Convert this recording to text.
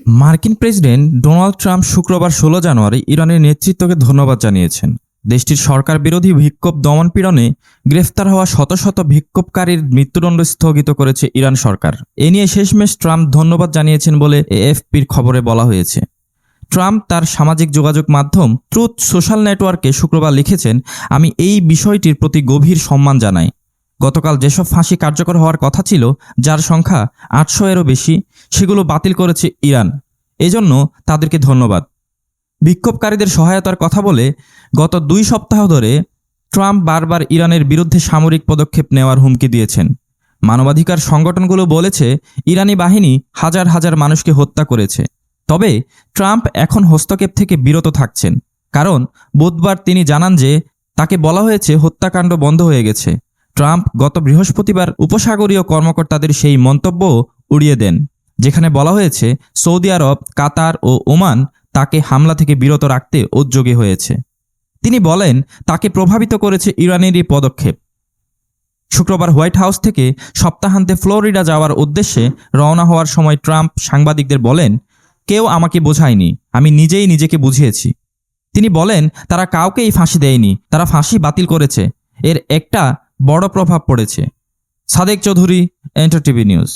মার্কিন president Donald Trump শুক্রবার ১৬ জানুয়ারি ইরানের নেতৃত্বকে ধন্যবাদ জানিয়েছেন। দেশটির সরকার বিরোধী বিক্ষোভ দমনপীড়নে গ্রেফতার হওয়া শত শত বিক্ষোভকারীর মৃত্যুদণ্ড স্থগিত করেছে ইরান সরকার। এ নিয়ে শেষমেশ ট্রাম্প ধন্যবাদ জানিয়েছেন বলে এএফপির খবরে বলা হয়েছে। ট্রাম্প তার সামাজিক যোগাযোগ মাধ্যম ট্রুথ সোশ্যাল নেটওয়ার্কে শুক্রবার লিখেছেন, আমি এই বিষয়টির প্রতি গভীর সম্মান জানাই। গতকাল যেসব ফাঁসি কার্যকর হওয়ার কথা ছিল, যার সংখ্যা ৮০০-এরও বেশি, সেগুলো বাতিল করেছে ইরান। এজন্য তাদেরকে ধন্যবাদ। বিক্ষোভকারীদের সহায়তার কথা বলে গত ২ সপ্তাহ ধরে ট্রাম্প বারবার ইরানের বিরুদ্ধে সামরিক পদক্ষেপ নেওয়ার হুমকি দিয়েছেন। মানবাধিকার সংগঠনগুলো বলেছে ইরানি বাহিনী হাজার হাজার মানুষকে হত্যা করেছে। তবে ট্রাম্প এখন হস্তক্ষেপ থেকে বিরত থাকছেন, কারণ বুধবার তিনি জানান যে তাকে বলা হয়েছে হত্যাকাণ্ড বন্ধ হয়ে গেছে। ট্রাম্প গত বৃহস্পতিবার উপসাগরীয় কর্মকর্তাদের সেই মন্তব্য উড়িয়ে দেন, যেখানে বলা হয়েছে সৌদি আরব, কাতার ও ওমান তাকে হামলা থেকে বিরত রাখতে উদ্যোগী হয়েছে। তিনি বলেন তাকে প্রভাবিত করেছে ইরানের এই পদক্ষেপ। শুক্রবার হোয়াইট হাউস থেকে সপ্তাহান্তে ফ্লোরিডা যাওয়ার উদ্দেশ্যে রওনা হওয়ার সময় ট্রাম্প সাংবাদিকদের বলেন, কেউ আমাকে বোঝায়নি, আমি নিজেই নিজেকে বুঝিয়েছি। তিনি বলেন তারা কাউকেই ফাঁসি দেয়নি, তারা ফাঁসি বাতিল করেছে। এর একটা বড় প্রভাব পড়েছে। Sadek Chowdhury, enter TV news.